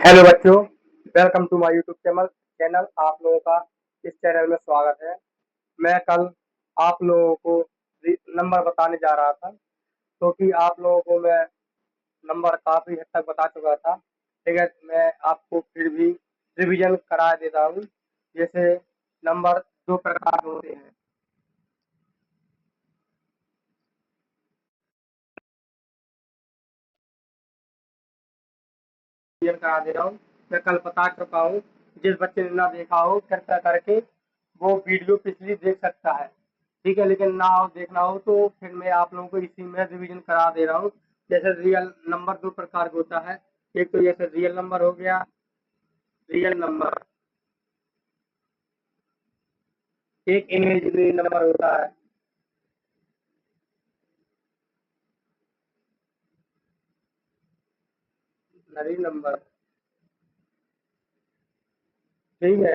Hello बच्चों, welcome to my YouTube channel. आप लोगों का इस चैनल में स्वागत है। मैं कल आप लोगों को नंबर बताने जा रहा था, क्योंकि आप लोगों को मैं नंबर काफ़ी हद तक बता चुका था। ठीक है, मैं आपको फिर भी रिवीजन करा देता हूँ। जैसे नंबर दो प्रकार के होते हैं। रिवीजन करा दे रहा हूँ। मैं कल बता चुका हूँ। जिस बच्चे ने ना देखा हो, कृपया करके वो वीडियो पिछली देख सकता है। ठीक है, लेकिन ना हो देखना हो तो फिर मैं आप लोगों को इसी में रिवीजन करा दे रहा हूँ। जैसे रियल नंबर दो प्रकार का होता है। एक तो जैसे रियल नंबर हो गया, रियल नंबर। एक इमेजिनरी नंबर होता है। नरी नंबर। ठीक है।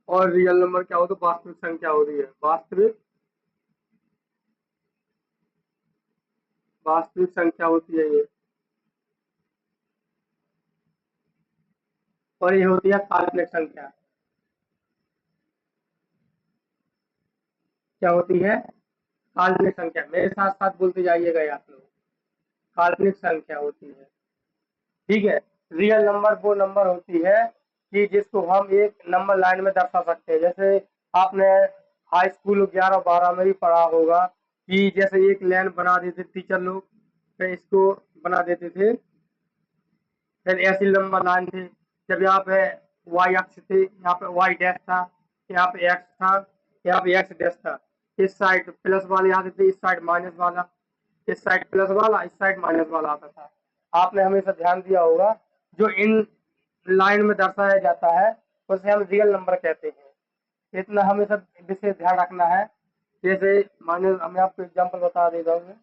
और रियल नंबर क्या हो तो वास्तविक संख्या हो रही है। वास्तविक संख्या होती है ये। और ये होती है काल्पनिक संख्या। क्या होती है? काल्पनिक संख्या। मेरे साथ साथ बोलते जाइएगा आप लोग। काल्पनिक संख्या होती है। ठीक है। रियल नंबर वो नंबर होती है कि जिसको हम एक नंबर लाइन में दर्शा सकते हैं। जैसे आपने हाई स्कूल 11 12 में भी पढ़ा होगा कि जैसे एक लाइन बना देते टीचर लोग, फिर इसको बना देते थे। फिर ऐसी नंबर लाइन थी। जब यहाँ पे वाई अक्ष थे, यहाँ पे वाई डैश था, यहाँ पे एक्स था, यहाँ पे एक्स डैश था। इस साइड प्लस वाले आते थे, इस साइड माइनस वाला, इस साइड प्लस वाला, इस साइड माइनस वाला आता था। आपने हमेशा ध्यान दिया होगा, जो इन लाइन में दर्शाया जाता है उसे हम रियल नंबर कहते हैं। इतना हमेशा विशेष ध्यान रखना है। जैसे माइनस, मैं आपको एग्जांपल बता देता हूँ।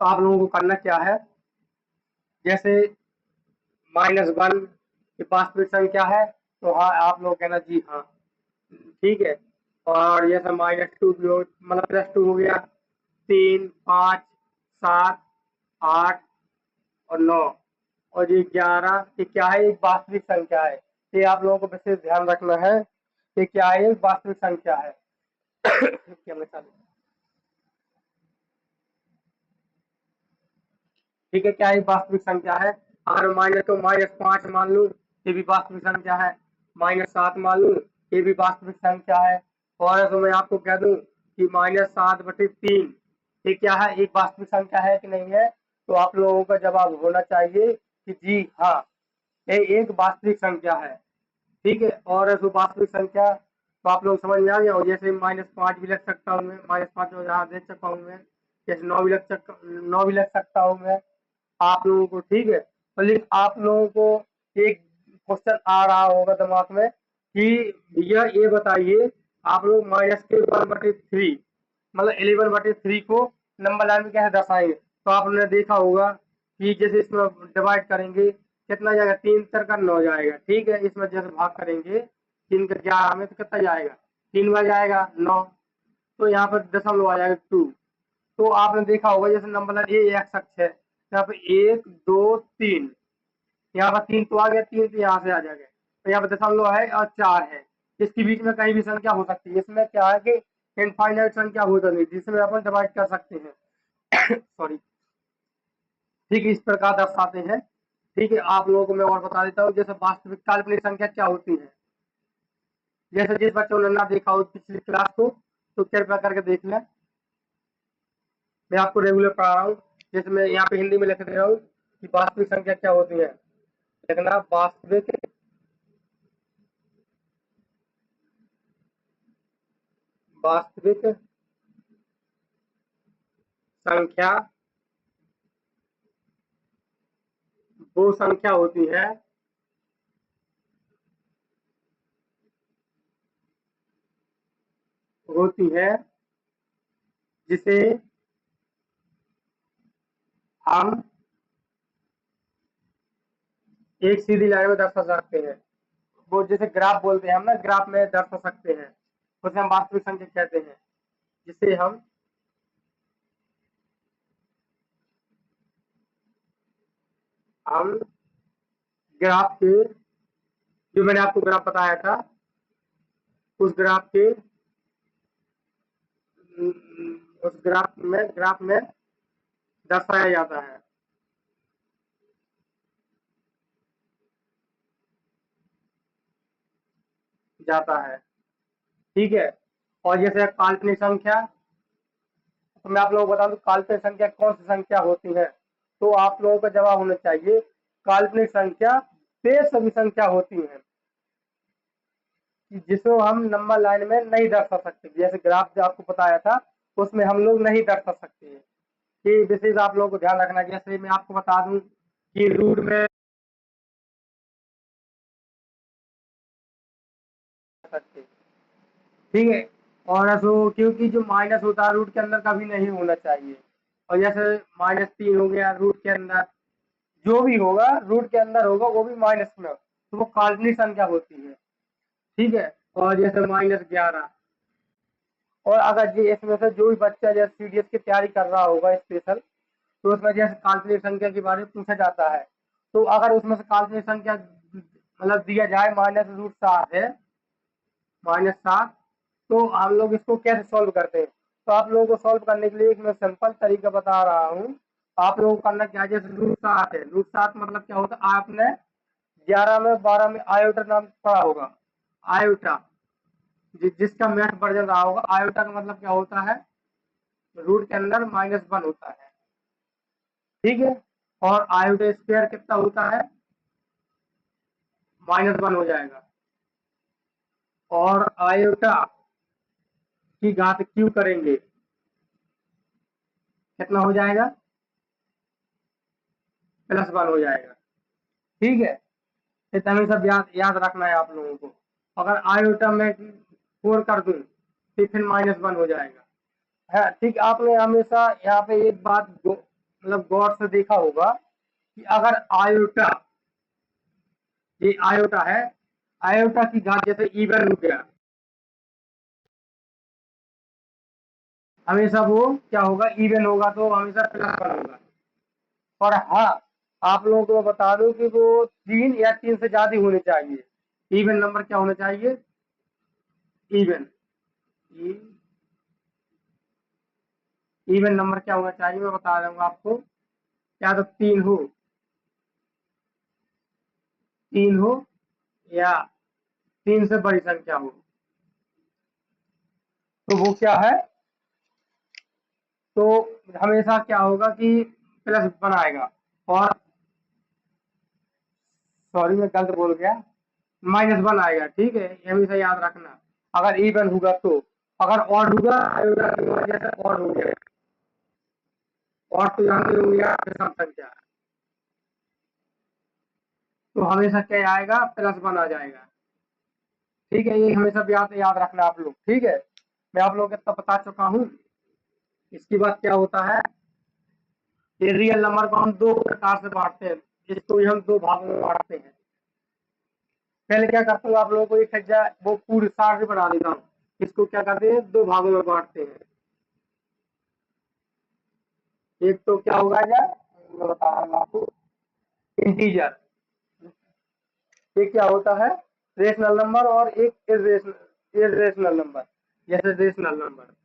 तो आप लोगों को करना क्या है, जैसे -1 ये वास्तविक संख्या है, तो हाँ आप लोग कहना जी हाँ। ठीक है। और जैसे -2 भी हो, मतलब +2 हो गया। 3 5 7 8 और 9 और ये 11, ये क्या है? एक वास्तविक संख्या है। ये आप लोगों को विशेष ध्यान रखना है। ये क्या है? एक वास्तविक संख्या है। क्या मैं चालू? ठीक है, क्या एक वास्तविक संख्या है। अगर माइनस तो -5 मान लूं, ये भी वास्तविक संख्या है। -7 मान लूं, ये भी वास्तविक संख्या है। और तो मैं आपको कह दूं कि -7/3 ये क्या है? एक वास्तविक संख्या है कि नहीं है? तो आप लोगों का जवाब होना चाहिए कि जी हाँ, ये एक वास्तविक संख्या है। ठीक है। और जो वास्तविक संख्या, तो आप लोग समझ में आ गया हो। जैसे -5 भी लग सकता हूँ मैं, -5 यहाँ देख सकता हूँ मैं। जैसे 9 भी लग सकता हूँ मैं आप लोगों को। ठीक है। तो लेकिन आप लोगों को एक क्वेश्चन आ रहा होगा दिमाग में कि भैया ये बताइए, आप लोग -1/3 मतलब 11/3 को नंबर लाइन में कैसे दर्शाएंगे? तो आपने देखा होगा कि जैसे इसमें डिवाइड करेंगे, कितना जाएगा? 3 × 9 जाएगा। ठीक है। इसमें जैसे भाग करेंगे 3 × 11 में, तो कितना जाएगा? 3 बार जाएगा 9। तो यहाँ पर दशमलव आ जाएगा 2। तो आपने देखा होगा जैसे नंबर लाइन ये एक्स अक्ष है, यहाँ पे 1 2 3, यहाँ पर 3 तो आ गया, 3 तो यहाँ से आ जाएगा। तो यहाँ पर दशमलव है और 4 है। इसके बीच में कहीं भी संख्या हो सकती है। इसमें क्या है कि इनफाइनाइट संख्या हो सकती है जिसमें अपन डिवाइड कर सकते हैं। सॉरी। ठीक है, इस प्रकार दर्शाते हैं। ठीक है, आप लोगों को मैं और बता देता हूँ जैसे वास्तविक काल्पनिक संख्या क्या होती है। जैसे जिस बच्चों ने ना देखा हो पिछली क्लास को, तो कृपया करके देख लें। मैं आपको रेगुलर पढ़ा रहा हूँ। जैसे मैं यहाँ पे हिंदी में लिख दे रहा हूँ कि वास्तविक संख्या क्या होती है। लिखना वास्तविक संख्या वो संख्या होती है जिसे हम एक सीधी लाइन में दर्शा सकते हैं। वो जैसे ग्राफ बोलते हैं हम ना, ग्राफ में दर्शा सकते हैं, उसे हम वास्तविक संख्या कहते हैं। जिसे हम हम ग्राफ के, जो मैंने आपको ग्राफ बताया था, उस ग्राफ के उस ग्राफ में दर्शाया जाता है। ठीक है। और जैसे काल्पनिक संख्या, तो मैं आप लोगों को बता दूं काल्पनिक संख्या कौन सी संख्या होती है। तो आप लोगों का जवाब होना चाहिए काल्पनिक संख्या वे सभी संख्या होती है जिसको हम नंबर लाइन में नहीं दर्शा सकते। जैसे ग्राफ जो आपको बताया था उसमें हम लोग नहीं दर्शा सकते हैं। ये विशेष आप लोगों को ध्यान रखना। जैसे मैं आपको बता दूं कि रूट में सकते, ठीक है। और ऐसो क्योंकि जो माइनस होता है रूट के अंदर कभी नहीं होना चाहिए। और जैसे -3 हो गया रूट के अंदर, जो भी होगा रूट के अंदर होगा वो भी माइनस में, तो वो काल्पनिक संख्या होती है। ठीक है। और जैसे -11, और अगर जी इसमें से जो भी बच्चा जैसे सीडीएस की तैयारी कर रहा होगा स्पेशल, तो उसमें जैसे काल्पनिक संख्या के बारे में पूछा जाता है। तो अगर उसमें से काल्पनिक संख्या मतलब दिया जाए -√7 है, -7, तो हम लोग इसको कैसे सॉल्व करते हैं। तो आप लोगों को सॉल्व करने के लिए एक मैं सिंपल तरीका बता रहा हूँ। आप लोगों को करना क्या है, जैसे √7 है, √7 मतलब क्या होता है, आपने 11 में 12 में आयोटा नाम पढ़ा होगा। आयोटा जिसका मैथ वर्जन रहा होगा, आयोटा का मतलब क्या होता है, रूट के अंदर -1 होता है। ठीक है। और आयोटा स्क्वायर कितना होता है, -1 हो जाएगा। और आयोटा की घात क्यों करेंगे, कितना हो जाएगा, +1 हो जाएगा। ठीक है। इतना हमें सब याद रखना है आप लोगों को। अगर आयोटा में 4 कर दूं तो फिर -1 हो जाएगा है। ठीक। आपने हमेशा यहाँ पे एक बात मतलब गौर से देखा होगा कि अगर आयोटा, ये आयोटा है, आयोटा की घात जैसे इवन हो गया, हमेशा वो क्या होगा, इवन होगा, तो हमेशा +1 होगा। और हाँ, आप लोगों को बता दूं कि वो 3 या 3 से ज्यादा होने चाहिए। इवन नंबर क्या होना चाहिए, इवन इवन नंबर क्या होना चाहिए, मैं बता दूंगा आपको। या तो 3 हो या 3 से बड़ी संख्या हो, तो वो क्या है, तो हमेशा क्या होगा कि +1 आएगा। और सॉरी मैं गलत बोल गया, -1 आएगा। ठीक है, ये हमेशा याद रखना। अगर इवन होगा तो, अगर ऑड होगा जैसे ऑड हो गया, ऑड तो जानते होंगे आप विषम संख्या, तो हमेशा क्या आएगा, +1 आ जाएगा। ठीक है, ये हमेशा याद रखना आप लोग। ठीक है, मैं आप लोगों को इतना बता चुका हूँ। इसके बाद क्या होता है, ये रियल नंबर को हम 2 प्रकार से बांटते हैं। इसको हम 2 भागों में बांटते हैं। पहले क्या करता हूँ, आप लोगों को एक वो पूरी सार से बना देता हूँ। इसको क्या करते हैं, 2 भागों में बांटते हैं। एक तो क्या होगा, मैं बता रहा हूँ आपको, इंटीजर। एक क्या होता है, रेशनल नंबर, और एक इरेशनल नंबर। जैसे रेशनल नंबर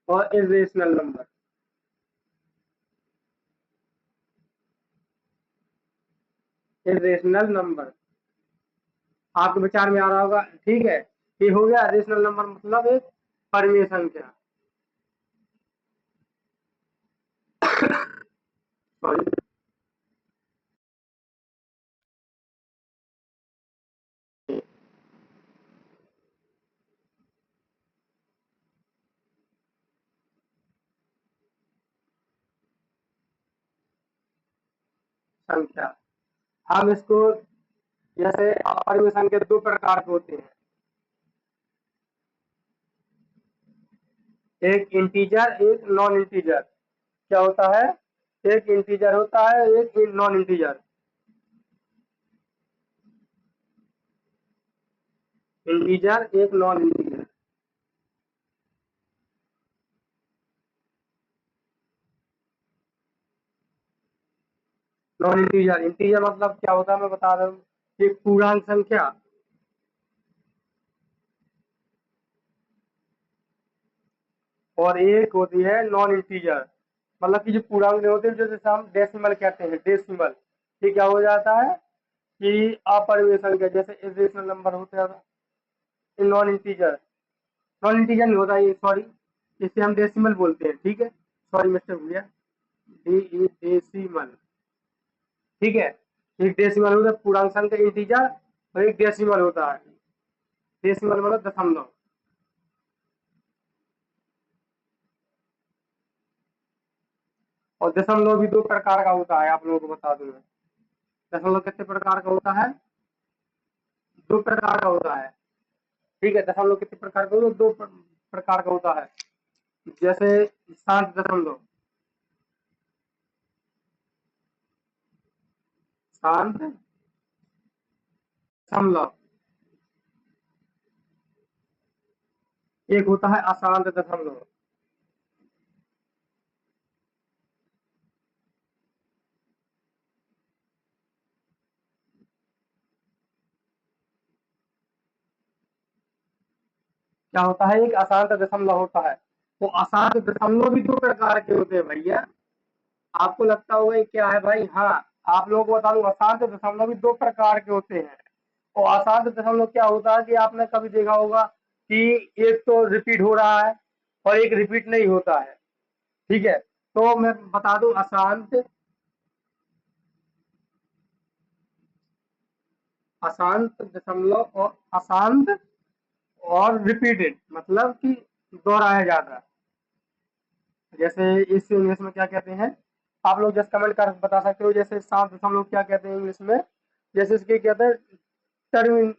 और इरेशनल नंबर। इरेशनल नंबर आपके विचार में आ रहा होगा। ठीक है, ये हो गया रेशनल नंबर, मतलब एक परिमेय संख्या। सॉरी, संख्या। हम इसको जैसे परिमेय संख्या 2 प्रकार के होते हैं, एक इंटीजर, एक नॉन इंटीजर। क्या होता है, एक इंटीजर होता है, एक नॉन इंटीजर। इंटीजर, एक non integer. Non integer, integer मतलब क्या होता है मैं बता रहा हूँ, एक पूर्णांक संख्या और एक होती है नॉन इंटीजर। मतलब कि जो पूर्णांक नहीं होते, जो जैसे हम डेसिमल कहते हैं, डेसिमल, ये क्या हो जाता है कि अपरिमेय संख्या, जैसे इरेशनल नंबर होते हैं, नॉन इंटीजर, नॉन इंटीजर नहीं होता ये, सॉरी, इसे हम डेसिमल बोलते हैं, ठीक है, सॉरी मिस्टेक हो गया, डेसिमल, ठीक है। एक डेसिमल होता है पूर्णांक संख्या इंटीजर, और एक डेसिमल होता है, डेसिमल मतलब दशमलव। और दशमलव भी दो प्रकार का होता है, आप लोगों को बता दूं मैं। दशमलव कितने प्रकार का होता है? दो प्रकार का होता है, ठीक है। दशमलव कितने प्रकार का होता है? दो प्रकार का होता है। जैसे शांत दशमलव, शांत दशमलव, एक होता है अशांत दशमलव। क्या होता है? एक अशांत दशमलव होता है। तो अशांत दशमलव भी दो प्रकार के होते हैं भैया। आपको लगता होगा ये क्या है भाई? हाँ, आप लोगों को बता दूं, अशांत दशमलव भी दो प्रकार के होते हैं। और अशांत दशमलव क्या होता है कि आपने कभी देखा होगा कि एक तो रिपीट हो रहा है और एक रिपीट नहीं होता है, ठीक है। तो मैं बता दूं, अशांत, अशांत दशमलव और अशांत और रिपीटेड, मतलब कि दोहराया जाता है। जैसे इस इंग्लिश में क्या कहते हैं, आप लोग जस्ट कमेंट कर बता सकते हो। जैसे शांत दशमलव क्या कहते हैं इंग्लिश में? जैसे इसके कहते हैं टर्मिन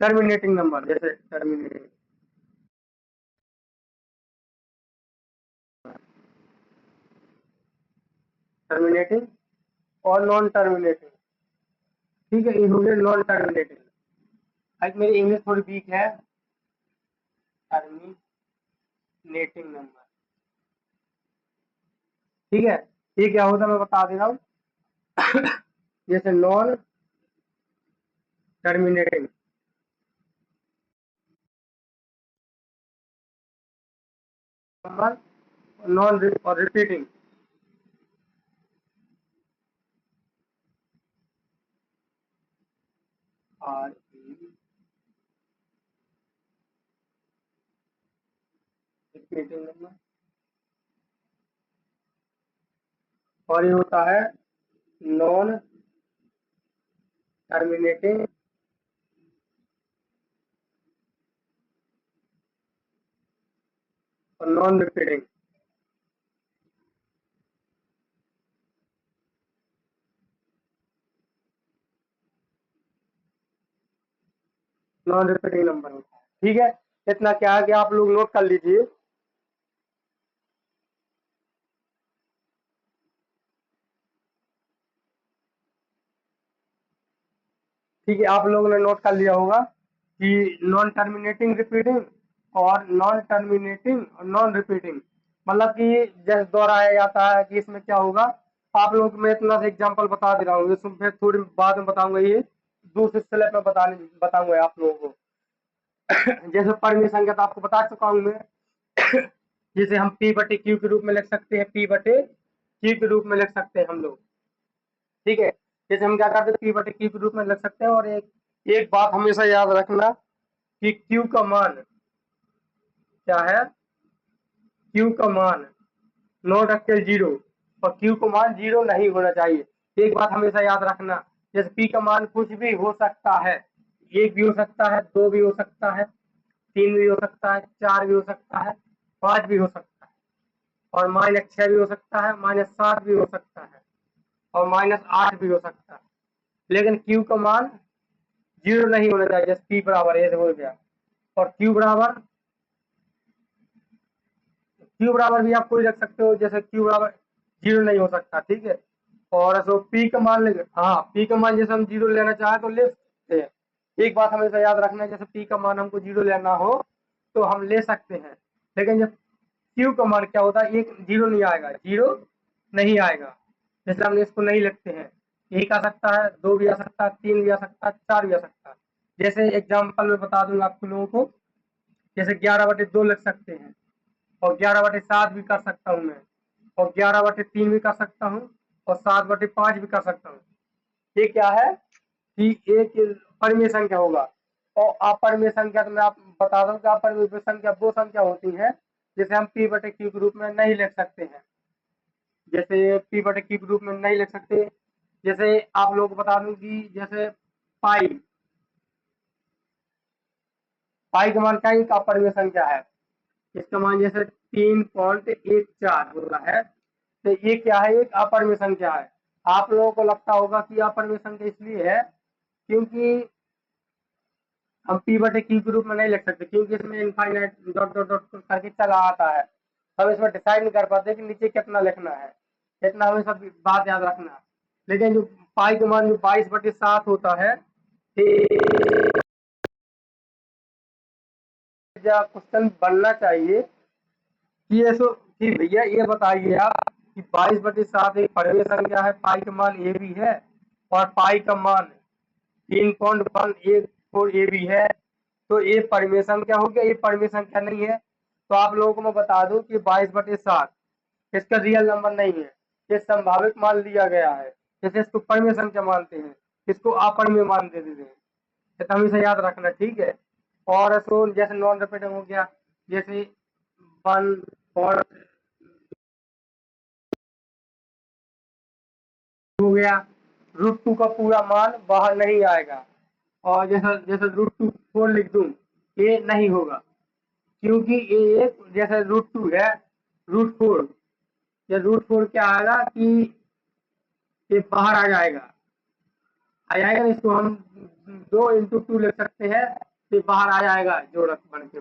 टर्मिनेटिंग नंबर, जैसे टर्मिनेटिंग और नॉन टर्मिनेटिंग, ठीक है, ये हो गया नॉन टर्मिनेटिंग। आज मेरी इंग्लिश थोड़ी वीक है। टर्मिनेटिंग नंबर, ठीक है। ये क्या होता है मैं बता दे रहा हूँ। जैसे नॉन टर्मिनेटिंग, नंबर, नॉन और रिपीटिंग, और रिपीटिंग नंबर, और ये होता है नॉन टर्मिनेटिंग और non repeating. Non repeating number होता है, ठीक है। इतना क्या है कि आप लोग नोट कर लीजिए। ठीक है, आप लोगों ने नोट कर लिया होगा कि नॉन टर्मिनेटिंग रिपीटिंग और नॉन टर्मिनेटिंग और नॉन रिपीटिंग, मतलब कि जैसे दोहराया जाता है कि इसमें क्या होगा। आप लोग को मैं इतना सा एग्जांपल बता दे रहा हूँ, इसमें फिर थोड़ी बाद में बताऊंगा, ये दूसरे स्लेब में बताऊंगा आप लोगों को। जैसे परिमेय संख्या तो आपको बता चुका हूँ मैं। जिसे हम पी बटे क्यू के रूप में लिख सकते हैं, पी बटे क्यू के रूप में लिख सकते हैं हम लोग, ठीक है। जैसे हम क्या करते हैं, पी बटे क्यू के रूप में लिख सकते हैं। और एक एक बात हमेशा याद रखना कि क्यू का मान क्या है, क्यू का मान नॉट इक्वल जीरो, और क्यू का मान जीरो नहीं होना चाहिए। एक बात हमेशा याद रखना, जैसे पी का मान कुछ भी हो सकता है, एक भी हो सकता है, दो भी हो सकता है, तीन भी हो सकता है, चार भी हो सकता है, पांच भी हो सकता है, और -6 भी हो सकता है, -7 भी हो सकता है, और -8 भी हो सकता है। लेकिन क्यू का मान जीरो नहीं होना चाहिए। जैसे पी बराबर ऐसे हो गया, और क्यू बराबर भी आप कोई रख सकते हो, जैसे क्यू बराबर जीरो नहीं हो सकता, ठीक है। और ऐसे पी का मान ले, हाँ, पी का मान जैसे हम जीरो लेना चाहे तो ले सकते हैं। एक बात हमेशा याद रखना है, जैसे पी का मान हमको जीरो लेना हो तो हम ले सकते हैं। लेकिन जब क्यू का मान क्या होता है, एक जीरो नहीं आएगा, जीरो नहीं आएगा, जैसे हम इसको नहीं लिखते हैं। एक आ सकता है, 2 भी आ सकता है, 3 भी आ सकता है, 4 भी आ सकता है। जैसे एग्जाम्पल में बता दूंगा आप लोगों को, जैसे 11/2 लिख सकते हैं, और 11/7 भी कर सकता हूँ मैं, और 11/3 भी कर सकता हूँ, और 7/5 भी कर सकता हूँ। ये क्या है कि एक परिमेय संख्या होगा। और अपरिमेय संख्या तो मैं आप बता दूं कि अपरिमेय संख्या वो संख्या होती है जिसे हम p/q के रूप में नहीं लिख सकते हैं। जैसे p/q के रूप में नहीं लिख सकते, जैसे आप लोगों को बता दूं कि जैसे पाई पाई का मान क्या है, एक अपरिमेय संख्या है। इसका मान जैसे 3.14 होता है, तो ये क्या है, एक अपरिमेय संख्या है। आप लोगों को लगता होगा कि अपरिमेय संख्या इसलिए है क्योंकि हम p/q के रूप में नहीं लिख सकते, क्योंकि इसमें इनफाइनाइट डॉट डॉट डॉट करके चला आता है। हम इसमें डिसाइड नहीं कर पाते कि नीचे कितना लिखना है, इतना हमें सब बात याद रखना। लेकिन जो पाई का मान जो 22/7 होता है, क्वेश्चन बनना चाहिए कि ऐसो कि भैया ये बताइए आप कि 22/7 एक परिमेय संख्या है, पाई का मान ए भी है, और पाई का मान 3.114 ए भी है, तो ये परिमेय संख्या हो गया, ये परिमेय संख्या नहीं है। तो आप लोगों को मैं बता दूं कि 22/7 इसका रियल नंबर नहीं है, ये संभावित मान लिया गया है। जैसे इसको परिमेय संख्या मानते हैं, इसको अपरिमेय मान दे देते हैं, तो हमेशा याद रखना, ठीक है। और इसको जैसे नॉन रिपीटिंग हो गया, जैसे 1 और हो गया, √2 का पूरा मान बाहर नहीं आएगा। और जैसा जैसे √4 लिख दूं, ये नहीं होगा, क्योंकि ये एक जैसे √2 है, √4 या √4 क्या आएगा कि ये बाहर आ जाएगा। इसको हम 2 × 2 लिख सकते हैं, ये बाहर आ जाएगा, जोड़क बन के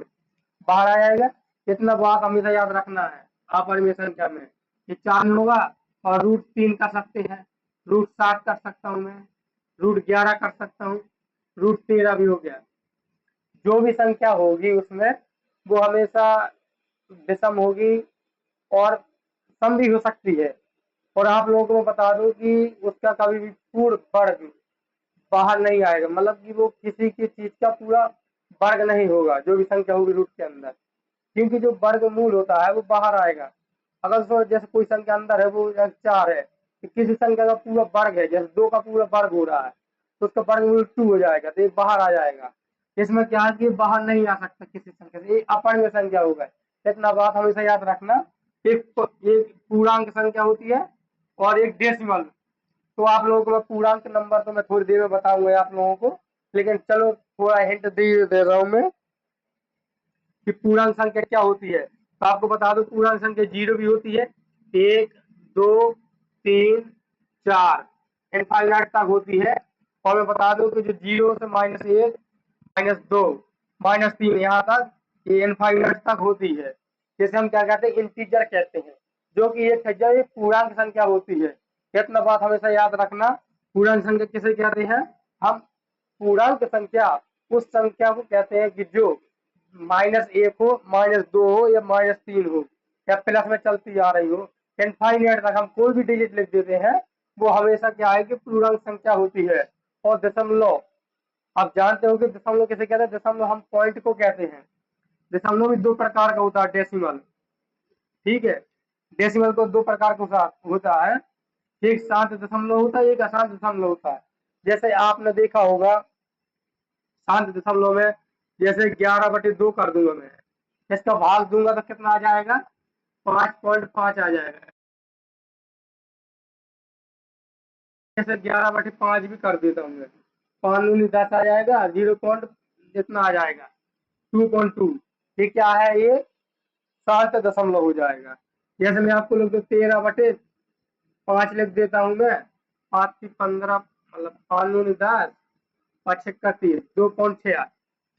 बाहर आ जाएगा। इतना बात हमेशा याद रखना है। अपरिमेय संख्या में ये 4 होगा, और √3 कर सकते हैं, √7 कर सकता हूँ मैं, √11 कर सकता हूँ, √13 भी हो गया। जो भी संख्या होगी उसमें वो हमेशा विषम होगी, और सम भी हो सकती है। और आप लोगों को मैं बता दूं कि उसका कभी भी पूर्ण वर्ग बाहर नहीं आएगा, मतलब कि वो किसी की चीज का पूरा वर्ग नहीं होगा, जो भी संख्या होगी रूट के अंदर, क्योंकि जो वर्गमूल होता है वो बाहर आएगा। अगर तो जैसे कोई संख्या अंदर है वो 4 है, तो किसी संख्या का पूरा वर्ग है, जैसे 2 का पूरा वर्ग हो रहा है, तो उसका वर्गमूल 2 हो जाएगा, तो ये बाहर आ जाएगा। इसमें क्या है कि बाहर नहीं आ सकता किसी संख्या से, ये अपरिमेय संख्या होगा। इतना बात हमेशा याद रखना। एक पूर्णांक संख्या होती है, और एक डेसिमल। तो आप लोगों को मैं पूर्णांक नंबर तो मैं थोड़ी देर में बताऊंगा आप लोगों को, लेकिन चलो थोड़ा हिंट दे रहा हूं मैं कि पूर्णांक संख्या क्या होती है। तो आपको बता दो, पूर्णांक संख्या 0 भी होती है, 1, 2, 3, 4 इनफाइनाइट तक होती है। और मैं बता दूं कि जो 0 से -1, -2, -3 यहाँ तक ये इनफाइनाइट तक होती है, जैसे हम क्या कहते हैं, इंटीजर कहते हैं, जो कि एक पूर्णांक संख्या होती है। इतना बात हमेशा याद रखना। पूर्णांक संख्या किसे कहते हैं हम? पूर्णांक संख्या उस संख्या को कहते हैं कि जो -1 हो, -2 हो, या -3 हो, या प्लस में चलती आ रही हो, इनफाइनाइट तक हम कोई भी डिजिट लिख देते हैं, वो हमेशा क्या है कि पूर्णांक संख्या होती है। और दशमलव, आप जानते हो कि दशमलव किसे कहते हैं? दशमलव हम पॉइंट को कहते हैं। दशमलव भी 2 प्रकार का होता है, डेसिमल, ठीक है। डेसिमल को 2 प्रकार का होता है, एक शांत दशमलव होता है, एक अशांत दशमलव होता है। जैसे आपने देखा होगा, शांत दशमलव में जैसे 11/2 कर दूंगा मैं, इसका भाग दूंगा तो कितना आ जाएगा? 5.5 आ जाएगा। जैसे 11/5 भी कर देता हूँ मैं, 5 दूनी 10 आ जाएगा, 0 पॉइंट जितना आ जाएगा 2.2। ये क्या है? ये शांत दशमलव हो जाएगा। जैसे मैं आपको लिख दो 13/5 लिख देता हूँ मैं, 5×15 मतलब 5 दूनी 10, 5×6 2.6।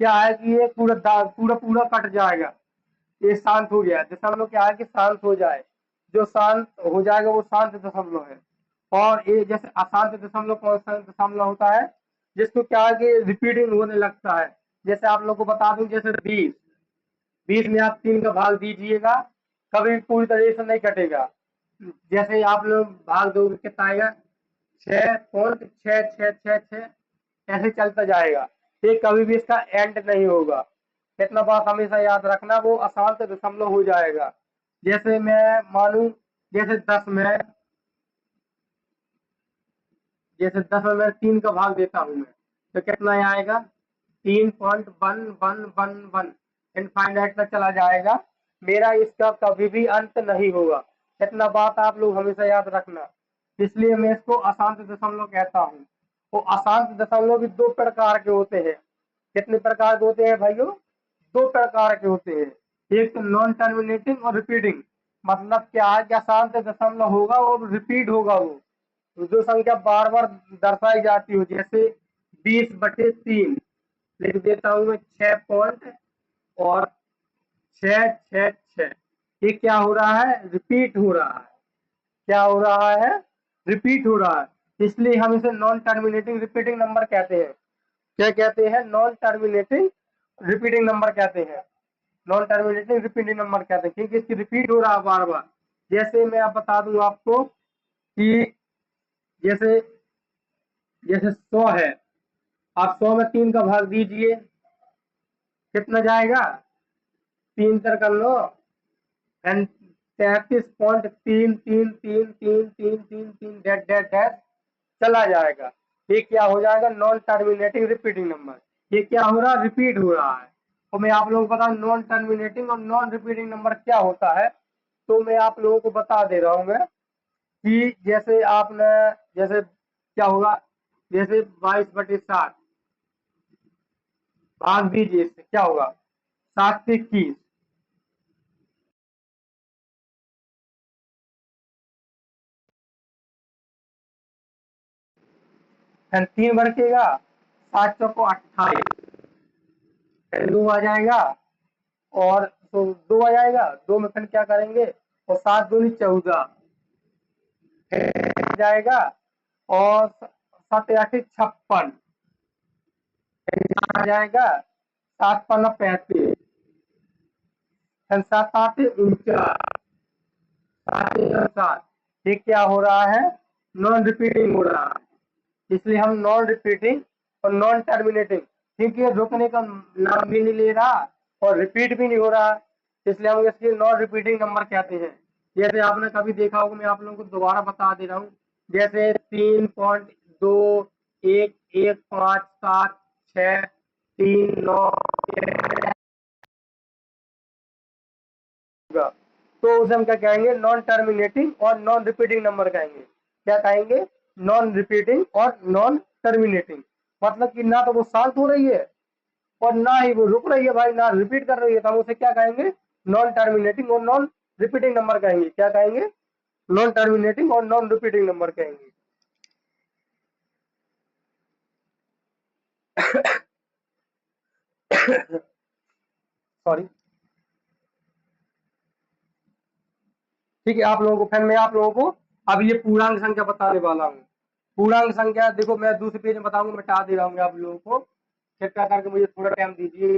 क्या है कि ये पूरा पूरा कट जाएगा, ये शांत हो गया। दशमलव क्या है कि शांत हो जाए, जो शांत हो जाएगा वो शांत दशमलव है। और ये जैसे अशांत दशमलव कौन सा दशमलव होता है? जिसको क्या है कि रिपीटिंग होने लगता है। जैसे आप लोग को बता दूं, जैसे 20 में आप 3 का भाग दीजिएगा, कभी पूरी तरह से नहीं कटेगा, जैसे आप लोग भाग दोगे कितना आएगा, 6.6666, ऐसे चलता जाएगा। ये कभी भी इसका एंड नहीं होगा। इतना बात हमेशा याद रखना, वो अशांत दशमलव हो जाएगा। जैसे मैं मानू, जैसे 10 में, जैसे 10 में मैं 3 का भाग देता हूँ मैं, तो कितना आएगा, 3.1111, इनफाइनाइट तक चला जाएगा। मेरा इसका कभी भी अंत नहीं होगा। इतना बात आप लोग हमेशा याद रखना। इसलिए मैं इसको अशांत दशमलव कहता हूँ। तो अशांत दशमलव भी दो प्रकार के होते हैं। कितने प्रकार के होते हैं भाइयों? दो प्रकार के होते हैं। एक तो नॉन टर्मिनेटिंग और रिपीटिंग। मतलब क्या है कि अशांत दशमलव होगा और रिपीट होगा वो, जो संख्या बार बार दर्शाई जाती हो। जैसे 20/3 लिख देता हूं मैं, 6 और 666। ये क्या हो रहा है? रिपीट हो रहा है। क्या हो रहा है? रिपीट हो रहा है। इसलिए हम इसे नॉन टर्मिनेटिंग रिपीटिंग नंबर कहते हैं। क्या कहते हैं? नॉन टर्मिनेटिंग रिपीटिंग नंबर कहते हैं। नॉन टर्मिनेटिंग रिपीटिंग नंबर कहते हैं, क्योंकि इसकी रिपीट हो रहा है बार बार। जैसे मैं आप बता दूं आपको कि जैसे जैसे 100 है, आप 100 में 3 का भाग दीजिए, कितना जाएगा? 3 कर लो, 33.333333 डैश डैश डैश चला जाएगा। ये क्या हो जाएगा? Non terminating repeating number. ये क्या हो रहा है? रिपीट हो रहा है। तो मैं आप लोगों को बता, नॉन टर्मिनेटिंग और नॉन रिपीटिंग नंबर क्या होता है, तो मैं आप लोगों को बता दे रहा हूँ मैं कि जैसे आपने, जैसे क्या होगा, जैसे 22/7 भाग दीजिए, इससे क्या होगा? 7 से 21, फिर 3 बरकेगा, 7 चौको 28, फिर 2 आ जाएगा, और तो 2 आ जाएगा, 2 में फिर क्या करेंगे, और 7 दूनी 14 जाएगा, और 7 8 56 आ जाएगा, 7 5 35, फिर 7 8 49, 7 ये क्या हो रहा है? नॉन रिपीटिंग हो रहा है। इसलिए हम नॉन रिपीटिंग और नॉन टर्मिनेटिंग, क्योंकि ये रुकने का नाम भी नहीं ले रहा और रिपीट भी नहीं हो रहा, इसलिए हम इसके नॉन रिपीटिंग नंबर कहते हैं। जैसे आपने कभी देखा होगा, मैं आप लोगों को दोबारा बता दे रहा हूँ, जैसे 3.21157 6 3 9 होगा, तो उसे हम क्या कहेंगे? नॉन टर्मिनेटिंग और नॉन रिपीटिंग नंबर कहेंगे। क्या कहेंगे? नॉन रिपीटिंग और नॉन टर्मिनेटिंग। मतलब कि ना तो वो शांत हो रही है और ना ही वो रुक रही है भाई, ना रिपीट कर रही है, तो हम उसे क्या कहेंगे? नॉन टर्मिनेटिंग और नॉन रिपीटिंग नंबर कहेंगे। क्या कहेंगे? नॉन टर्मिनेटिंग और नॉन रिपीटिंग नंबर कहेंगे। सॉरी। ठीक है, आप लोगों को फिर मैं आप लोगों को अब ये पूर्णांक संख्या बताने वाला हूँ। पूर्णांक संख्या देखो, मैं दूसरे पेज में बताऊंगा, मिटा दे रहा हूँ आप लोगों को। कृपया करके मुझे थोड़ा टाइम दीजिए।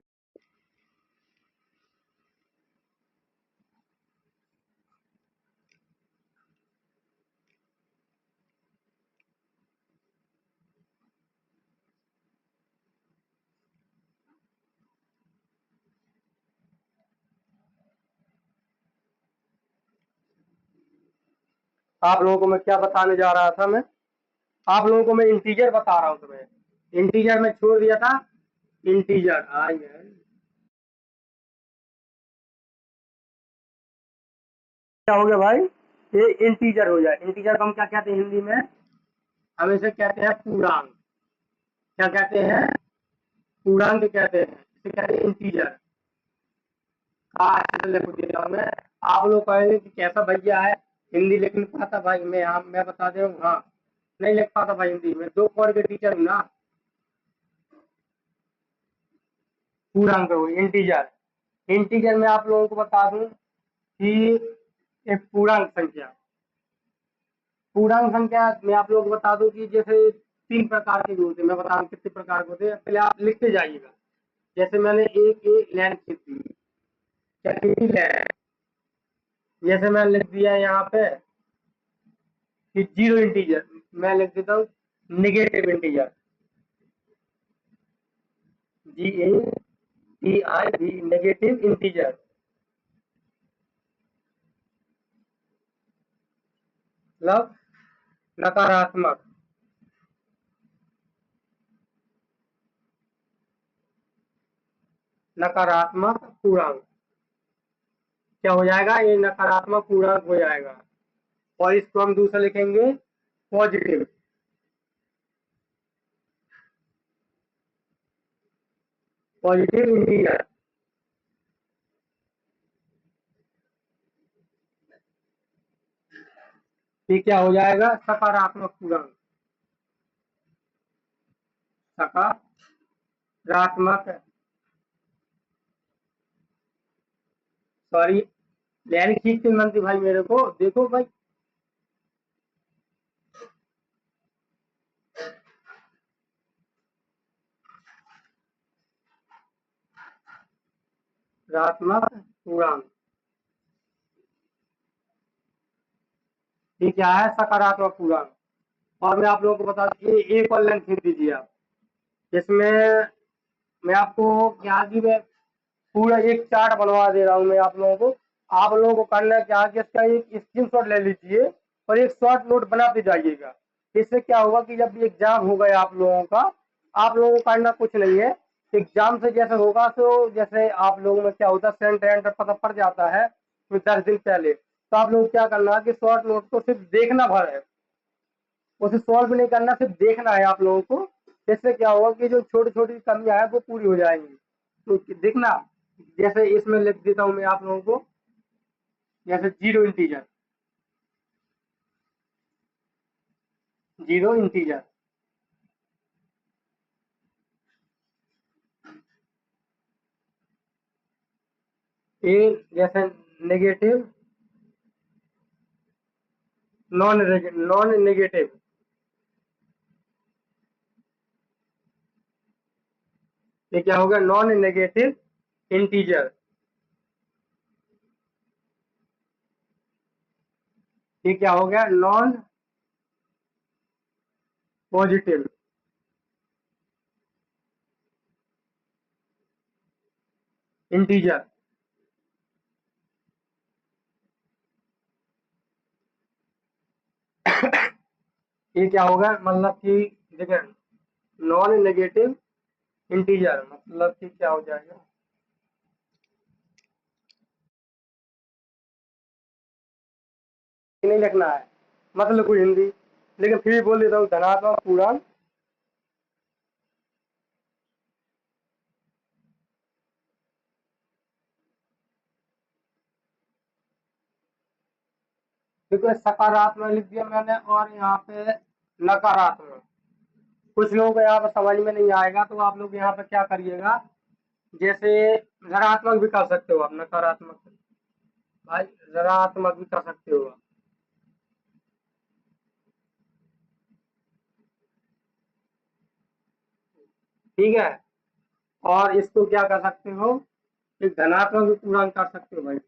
आप लोगों को मैं क्या बताने जा रहा था? मैं आप लोगों को मैं इंटीजर बता रहा हूँ तुम्हें। इंटीजर में छोड़ दिया था। इंटीजर क्या हो गया भाई? ये इंटीजर हो जाए। इंटीजर को हम क्या कहते हैं हिंदी में? हम इसे कहते हैं पूर्णांक। क्या कहते हैं? पूर्णांक कहते हैं, इसे कहते हैं इंटीजर। लिख देता हूं मैं। आप लोग कहेंगे कि कैसा भैया है, हिंदी लिख नहीं पाता भाई। मैं बता दे रहा हूँ, हाँ नहीं लिख पाता भाई हिंदी में, 2 के टीचर हूँ ना। पूर्णांक हो इंटीजर। इंटीजर में आप लोगों को बता दूं कि एक पूर्णांक संख्या मैं आप लोगों को बता दूं कि जैसे 3 प्रकार के होते हैं। मैं बता दूं कितने प्रकार के होते हैं, पहले आप लिखते जाइएगा। जैसे मैंने एक लाइन खींच दी, क्या खींची लाइन, जैसे मैंने लिख दिया यहाँ पे कि जीरो इंटीजर, मैं लिख देता हूँ negative integer, GATIV negative integer, मतलब नकारात्मक, नकारात्मक पूर्णांक। क्या हो जाएगा, ये नकारात्मक पूर्णांक हो जाएगा। और इसको हम दूसरा लिखेंगे पॉजिटिव, पॉजिटिव इंटीजर। ये क्या हो जाएगा, सकारात्मक पूर्णांक, सकारात्मक, सॉरी लाइन खींच के मनती भाई मेरे को देखो भाई, ऋणात्मक पूर्णांक। ये क्या है, सकारात्मक पूर्णांक। और मैं आप लोगों को बता दूं, एक और लाइन खींच दीजिए आप, इसमें मैं आपको क्या कि मैं पूरा एक चार्ट बनवा दे रहा हूँ मैं आप लोगों को। आप लोगों को करना क्या है कि इसका एक स्क्रीनशॉट ले लीजिए और एक शॉर्ट नोट बनाते जाइएगा। इससे क्या होगा कि जब भी एग्जाम हो गया आप लोगों का, आप लोगों को करना कुछ नहीं है, एग्जाम से जैसे होगा तो जैसे आप लोगों में क्या होता है, सेंटर पता पड़ जाता है तो 10 दिन पहले, तो आप लोग क्या करना है कि शॉर्ट नोट को सिर्फ देखना भर है, उसे सॉल्व नहीं करना, सिर्फ देखना है आप लोगों को। इससे क्या होगा कि जो छोटी छोटी कमियां है वो पूरी हो जाएंगी। तो देखना, जैसे इसमें लिख देता हूं मैं आप लोगों को, जैसे जीरो इंटीजर, जीरो इंटीजर, ए जैसे नेगेटिव, नॉन नेगेटिव, ये क्या होगा, नॉन नेगेटिव इंटीजर। ये क्या हो गया, नॉन पॉजिटिव इंटीजर। ये क्या होगा, मतलब कि देखिए नॉन नेगेटिव इंटीजर मतलब कि क्या हो जाएगा, नहीं लिखना है मतलब कोई हिंदी, लेकिन फिर भी बोल देता हूँ, धनात्मक पूर्णांक। देखो सकारात्मक लिख दिया मैंने और यहाँ पे नकारात्मक। कुछ लोगों को यहाँ पे समझ में नहीं आएगा तो आप लोग यहाँ पे क्या करिएगा, जैसे ऋणात्मक भी कर सकते हो आप, नकारात्मक भाई ऋणात्मक भी कर सकते हो आप। ठीक है, और इसको क्या कर सकते हो, एक धनात्मक भी पूर्णांक कर सकते हो भाई।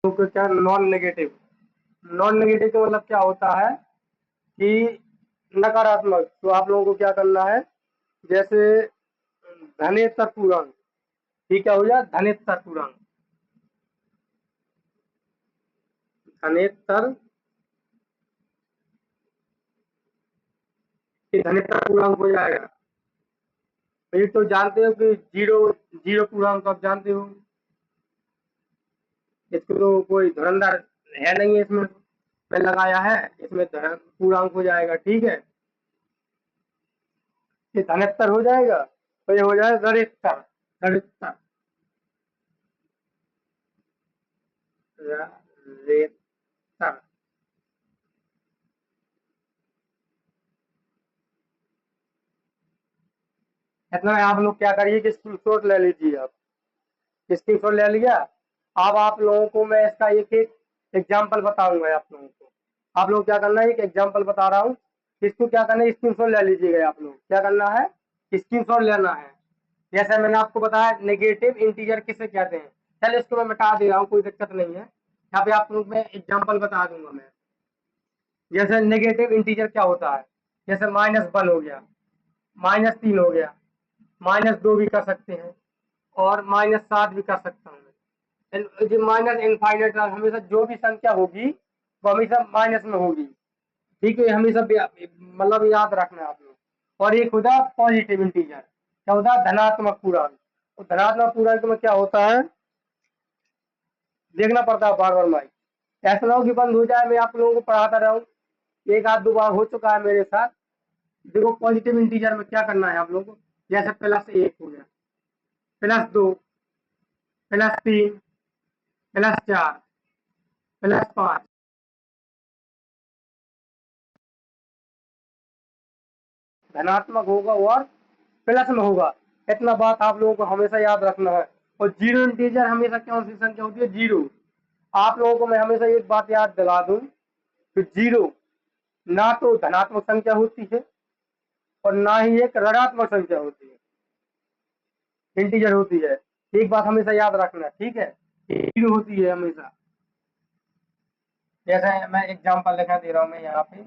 तो क्या, नॉन नेगेटिव, नॉन नेगेटिव का मतलब क्या होता है कि नकारात्मक। तो आप लोगों को क्या करना है, जैसे धनेतर पूर्णांक, ठीक है हो जाए धनेतर पूर्णांक, धनेतर, धनेतर पूर्णांक हो जाएगा। ये तो जानते हो कि जीरो, जीरो पूर्णांक आप जानते हो, इसको तो कोई धुरंधर है नहीं है इसमें, मैं लगाया है, इसमें पूर्णांक हो जाएगा। ठीक है, ये धनेतर हो जाएगा तो ये हो जाएगा ऋणेतर, ऋणेतर, ऋणेतर। इतना आप लोग क्या करिए कि स्क्रीनशॉट ले लीजिए आप, स्क्रीनशॉट ले लिया। अब आप लोगों को मैं इसका एक एक एग्जाम्पल बताऊंगा आप लोगों को। आप लोग क्या करना है, एक एग्जाम्पल बता रहा हूँ, इसको क्या करना है, स्क्रीनशॉट ले लीजिएगा। आप लोग क्या करना है, स्क्रीनशॉट लेना है जैसे मैंने आपको बताया नेगेटिव इंटीजर किसे कहते हैं। चलिए इसको मैं मिटा दे रहा हूँ, कोई दिक्कत नहीं है। यहाँ पे आप लोग मैं एग्जाम्पल बता दूंगा मैं। जैसे नेगेटिव इंटीजर क्या होता है, जैसे -1 हो गया, -3 हो गया, -2 भी कर सकते हैं और -7 भी कर सकता हूँ मैं। जो माइनस इनफाइनाइट हमेशा जो भी संख्या होगी वो हमेशा माइनस में होगी। ठीक है, हमेशा मतलब याद रखना है आप लोग। और एक होता है पॉजिटिव इंटीजर, क्या होता है, धनात्मक पूर्णांक। तो धनात्मक पूर्णांक में क्या होता है, देखना पड़ता है बार बार माइक, ऐसा ना हो कि बंद हो जाए, मैं आप लोगों को पढ़ाता रहूं। एक आध दो बार हो चुका है मेरे साथ। देखो पॉजिटिव इंटीजर में क्या करना है आप लोगों को, जैसे +1 हो गया, +2, +3, +4, +5, धनात्मक होगा और प्लस में होगा। इतना बात आप लोगों को हमेशा याद रखना है। और जीरो इंटीजर हमेशा कौन सी संख्या होती है, जीरो। आप लोगों को मैं हमेशा एक बात याद दिला दूं कि जीरो ना तो धनात्मक संख्या होती है और ना ही एक ऋणात्मक संख्या होती है, इंटीजर होती है। एक बात हमेशा याद रखना, ठीक है, जीरो होती है हमेशा। जैसे मैं एग्जांपल दिखा दे रहा हूं मैं यहाँ पे।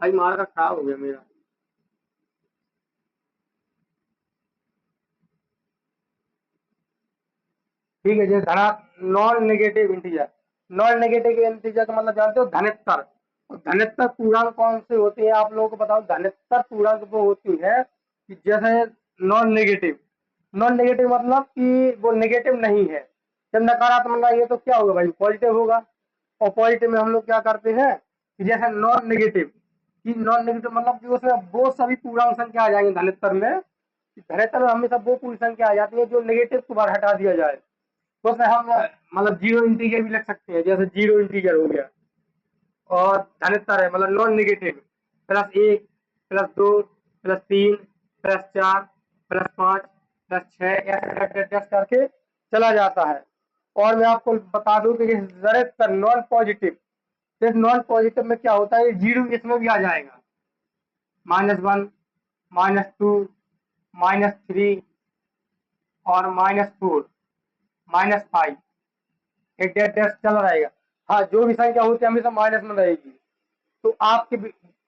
भाई मार्कर खराब हो गया मेरा। ठीक है, जैसे धना non negative integer, non negative integer का मतलब जानते हो, धनित्तर। धनित्तर पूर्णांक कौन से होते हैं आप लोगों को बताओ। धनित्तर पूर्णांक वो होती है कि जैसे नॉन नेगेटिव, नॉन नेगेटिव मतलब कि वो नेगेटिव नहीं है। जब नकारात्मक आएगा तो क्या होगा भाई, पॉजिटिव होगा। और पॉजिटिव में हम लोग क्या करते हैं कि जैसे नॉन नेगेटिव, कि नॉन नेगेटिव मतलब कि उसमें वो सभी पूर्णांक संख्या आ जाएंगे धनित्तर में। धनित्तर में हमेशा वो पूरी संख्या आ जाती है जो नेगेटिव को बाहर हटा दिया जाए। तो उसमें हम मतलब जीरो इंटीजर भी लिख सकते हैं, जैसे जीरो इंटीजर हो गया। और धनित्तर है मतलब नॉन नेगेटिव, +1, +2, +3, +4, +5, +6 ऐसे करके चला जाता है। और मैं आपको बता दूं कि ज्यादातर नॉन पॉजिटिव, इस नॉन पॉजिटिव में क्या होता है, जीरो इसमें भी आ जाएगा, -1, -2, -3 और -4, -5, एक डेट डेट चल रहेगा। हाँ, जो भी संख्या होती है हमेशा माइनस में रहेगी। तो आपके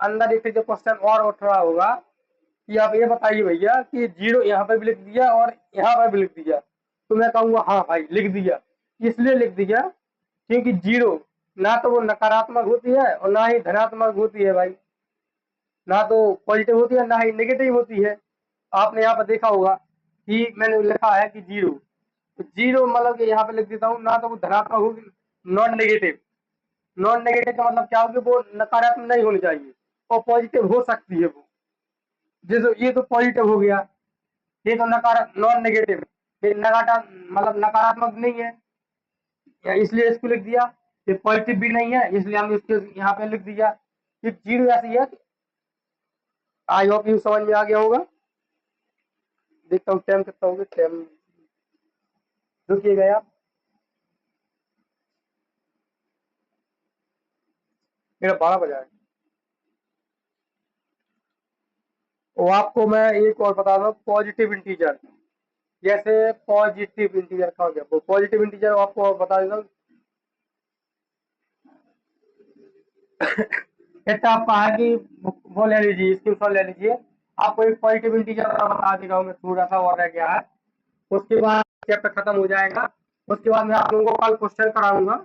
अंदर एक जो क्वेश्चन और उठ रहा होगा कि आप ये बताइए भैया कि जीरो यहाँ पे भी लिख दिया और यहाँ पे भी लिख दिया। तो मैं कहूँगा हाँ भाई लिख दिया, इसलिए लिख दिया क्योंकि जीरो ना तो वो नकारात्मक होती है और ना ही धनात्मक होती है भाई, ना तो पॉजिटिव होती है ना ही नेगेटिव होती है। आपने यहाँ पर देखा होगा कि मैंने लिखा है कि जीरो, तो जीरो मतलब कि यहाँ पे लिख देता हूँ, ना तो वो धनात्मक होगी, नॉन नेगेटिव। नॉन नेगेटिव का मतलब क्या होगी, वो नकारात्मक नहीं होनी चाहिए और पॉजिटिव हो सकती है वो। जैसे ये तो पॉजिटिव हो गया, ये तो नकारात्मक नॉन नेगेटिव, ये मतलब नकारात्मक नहीं है, इसलिए इसको लिख दिया। ये पॉजिटिव भी नहीं है इसलिए हम इसको यहाँ पे लिख दिया। ये जीरो ऐसी है। आई होप यू समझ में आ गया होगा। देखता हूँ टाइम कितना हो गया, टाइम रुकिएगा आप, मेरा 12 बजा है। और आपको मैं एक और बता दूं, पॉजिटिव इंटीजर, जैसे पॉजिटिव इंटीजर का हो गया, वो पॉजिटिव इंटीजर आपको बता देता हूँ। इतना आपका है कि वो ले लीजिए, स्क्रीनशॉट ले लीजिए। आपको एक पॉजिटिव इंटीजर बता देगा मैं, थोड़ा सा और रह गया है, उसके बाद चैप्टर खत्म हो जाएगा। उसके बाद मैं आप लोगों को कल क्वेश्चन कराऊंगा,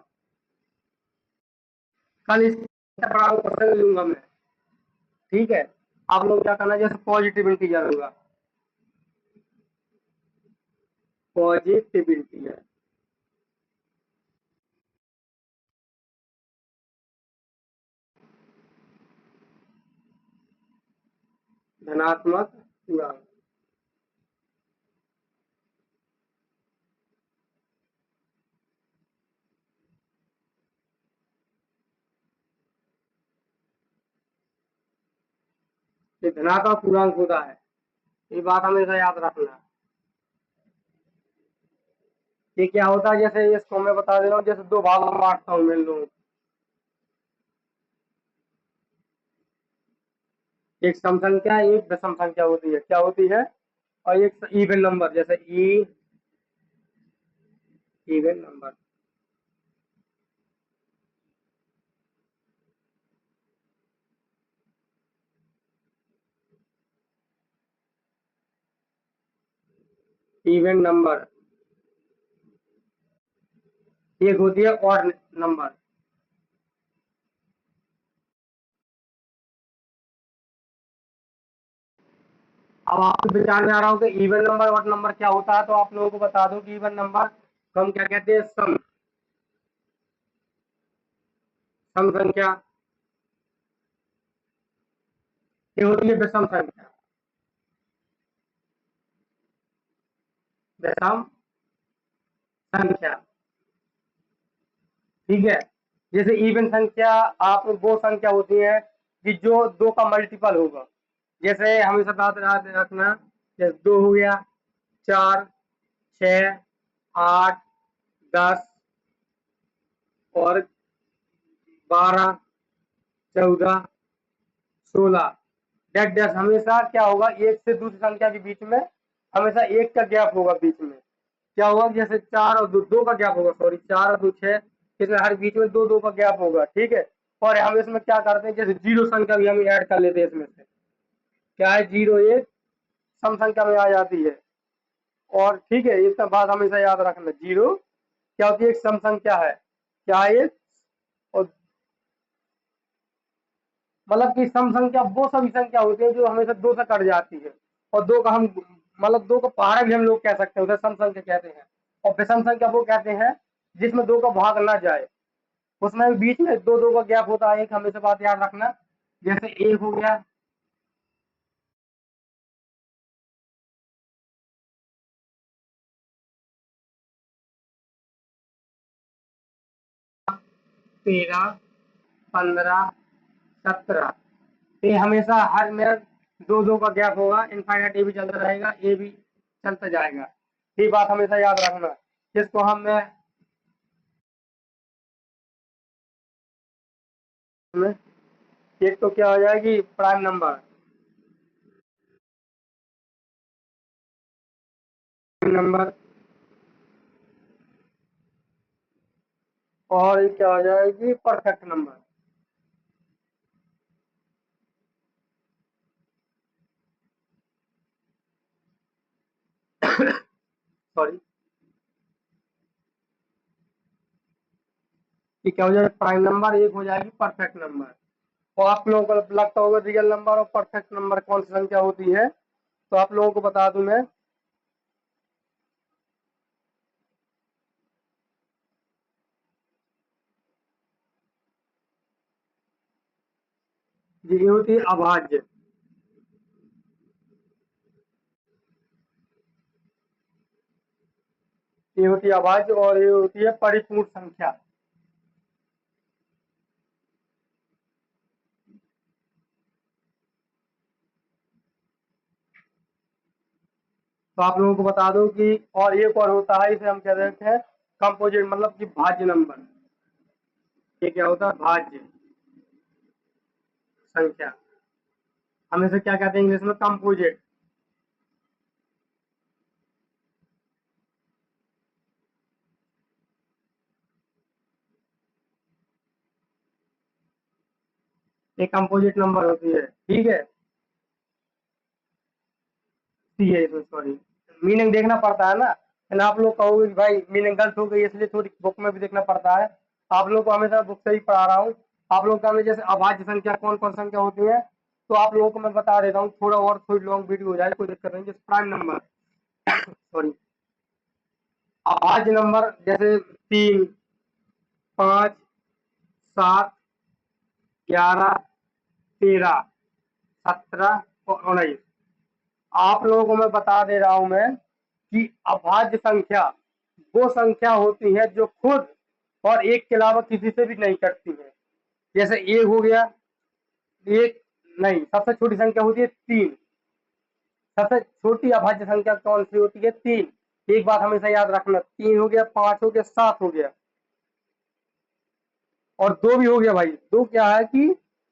कल इस क्वेश्चन लूंगा मैं। ठीक है, आप लोग क्या करना, जैसे पॉजिटिव इंटीजर होगा, पॉजिटिव इंटीजर धनात्मक पूर्णांक, ये धनात्मक पूर्णांक होता है, ये बात हमेशा याद रखना। ये क्या होता है, जैसे इसको मैं बता दे रहा हूँ, जैसे दो भागों में बांटता हूँ मैं इन लोगों को। एक सम संख्या एक विषम संख्या होती है, क्या होती है, और एक इवन नंबर, जैसे इवन नंबर। इवन नंबर एक होती है ऑड नंबर। अब आपको विचार में आ रहा हो कि इवन नंबर ऑड नंबर क्या होता है, तो आप लोगों को बता दो कि इवन नंबर को हम क्या कहते हैं, सम, सम संख्या। ये होती है विषम संख्या, विषम संख्या, ठीक है। जैसे इवन संख्या आप वो संख्या होती है कि जो दो का मल्टीपल होगा, जैसे हमेशा बात याद रखना, जैसे 2 हो गया, 4, 6, 8, 10 और 12, 14, 16, डेट डेट हमेशा क्या होगा, एक से दूसरी संख्या के बीच में हमेशा एक का गैप होगा बीच में। क्या होगा, जैसे 4 और 2, 2 का गैप होगा, सॉरी 4 और 2 6, इसमें हर बीच में 2 2 का गैप होगा, ठीक है। और हम इसमें क्या करते हैं, जैसे जीरो संख्या भी हम ऐड कर लेते हैं इसमें से, क्या है, जीरो एक सम संख्या में आ जाती है। और ठीक है, इसका बात हमेशा याद रखना, जीरो क्या होती है, एक सम संख्या है, क्या है एक, और मतलब कि सम संख्या वो सभी संख्या होती है जो हमेशा दो से कट जाती है, और दो का हम मतलब दो का पहाड़ा भी हम लोग कह सकते हैं, उसे सम संख्या कहते हैं। और विषम संख्या वो कहते हैं जिसमें दो का भाग ना जाए, उसमें भी बीच में दो दो का गैप होता है, एक हमेशा बात याद रखना। जैसे एक हो गया, तेरह, 15, 17, ये हमेशा हर में दो दो का गैप होगा, इनफाइनाइट ये भी चलता रहेगा, ये भी चलता जाएगा, ये बात हमेशा याद रखना। जिसको हम एक तो क्या हो जाएगी, प्राइम नंबर, नंबर, और ये क्या हो जाएगी, परफेक्ट नंबर। सॉरी, ये क्या हो जाएगा, प्राइम नंबर, एक हो जाएगी परफेक्ट नंबर। और आप लोगों को लगता होगा रियल नंबर और परफेक्ट नंबर कौन सी संख्या होती है, तो आप लोगों को बता दूं मैं, ये होती है अभाज्य, ये होती है अभाज्य, और ये होती है परिपूर्ण संख्या। तो आप लोगों को बता दो कि, और एक और होता है, इसे हम कह देते हैं कंपोजिट, मतलब कि भाज्य नंबर। ये क्या होता है, भाज्य संख्या, हम इसे क्या कहते हैं इंग्लिश में, कंपोजिट। एक कंपोजिट नंबर होती है, ठीक है। सी है इसमें, सॉरी, मीनिंग देखना पड़ता है ना, लेकिन आप लोग कहोगे कि भाई मीनिंग गलत हो गई, इसलिए थोड़ी बुक में भी देखना पड़ता है। आप लोग को हमेशा बुक से ही पढ़ा रहा हूँ। आप लोग का जैसे अभाज्य संख्या कौन कौन संख्या होती है, तो आप लोगों को मैं बता देता हूँ, थोड़ा और थोड़ी लॉन्ग वीडियो हो जाए कोई दिक्कत नहीं। जैसे प्राइम नंबर, सॉरी, अभाज्य नंबर जैसे 3, 5, 7, 11, 13, 17 और 19। आप लोगों को मैं बता दे रहा हूं मैं कि अभाज्य संख्या वो संख्या होती है जो खुद और एक के अलावा किसी से भी नहीं कटती है। जैसे एक हो गया, एक नहीं, सबसे छोटी संख्या होती है 3, सबसे छोटी अभाज्य संख्या कौन सी होती है, 3। एक बात हमेशा याद रखना, 3 हो गया, 5 हो गया, 7 हो गया, और 2 भी हो गया भाई। 2 क्या है कि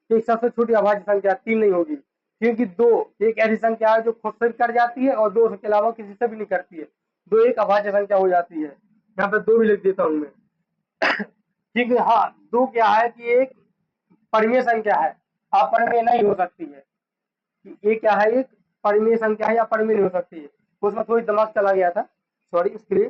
एक सबसे छोटी अभाज्य संख्या, 3 नहीं होगी, क्योंकि दो एक ऐसी संख्या है जो खुद से भी कट जाती है और दो के अलावा किसी से भी नहीं करती है, दो एक अभाज्य संख्या हो जाती है। यहाँ पे दो भी लिख देता हूँ मैं। ठीक है, हाँ, दो क्या है कि एक परिमेय संख्या है, अपरिमेय नहीं हो सकती है। ये क्या है, एक परिमेय संख्या है या परिमेय नहीं हो सकती है। उसमें थोड़ी दिमाग चला गया था, सॉरी इसके लिए।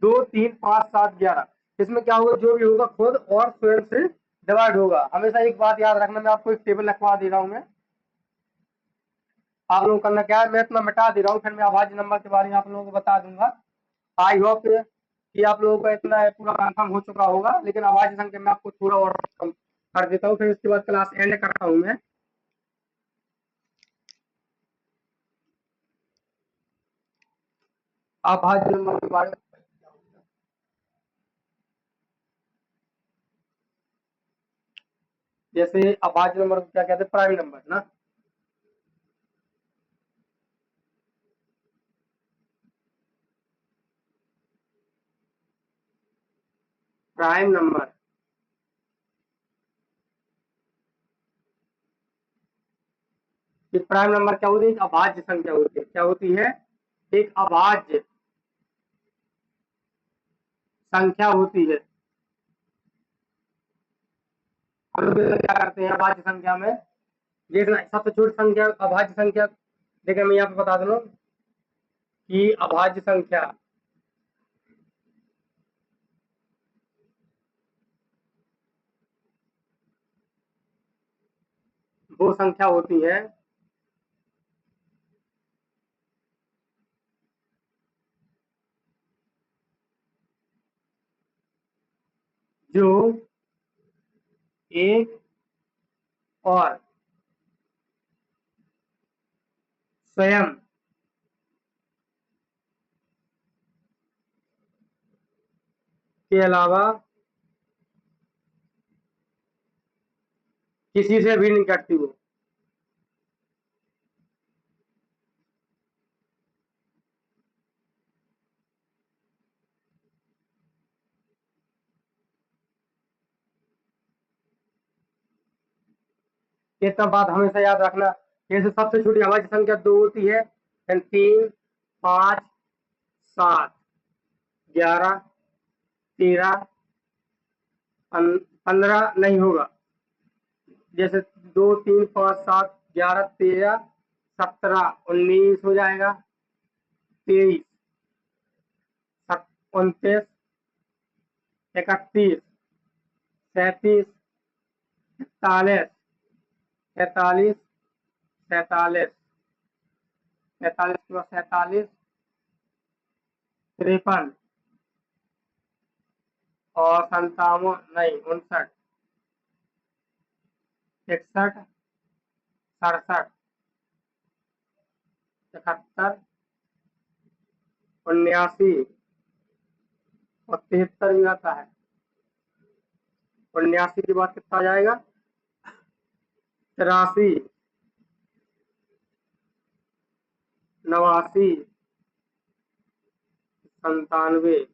2, 3, 5, 7, 11 इसमें क्या होगा, जो भी होगा खुद और स्वयं से डिवाइड होगा। हमेशा एक बात याद रखना, मैं आपको एक टेबल लिखवा दे रहा हूँ मैं। आप लोगों को करना क्या है, मैं इतना मिटा दे रहा हूँ, फिर मैं अभाज्य नंबर के बारे में आप लोगों को बता दूंगा। आई होप कि आप लोगों को इतना पूरा कंफर्म हो चुका होगा, लेकिन अभाज्य संख्या में आपको थोड़ा और कम कर देता हूँ, फिर इसके बाद क्लास एंड करता हूँ मैं। अभाज्य नंबर के बारे में, जैसे अभाज्य नंबर को क्या कहते हैं, प्राइम नंबर ना। प्राइम नंबर प्राइम नंबर क्या होती है, एक अभाज्य संख्या होती है। क्या होती है, एक अभाज्य संख्या होती है। हम लोग क्या करते हैं अभाज्य संख्या में, देखना सबसे छोटी संख्या अभाज्य संख्या, देखिए मैं यहाँ पे बता दूं कि अभाज्य संख्या वो संख्या होती है जो एक और स्वयं के अलावा किसी से भी नहीं कटती वो। इतना बात हमेशा याद रखना। जैसे सबसे छोटी अभाज्य संख्या दो होती है, 3, 5, 7, 11, 13, 15 नहीं होगा। जैसे 2, 3, 5, 7, 11, 13, 17, 19 हो जाएगा, 23, 29, 31, 37, 41, 43, 47, 45 के बाद 47, 53 और 57 नहीं 59, 61, 67, 71, 79 और 73 भी आता है। 79 के बाद कितना आ जाएगा, 83, 89, 97,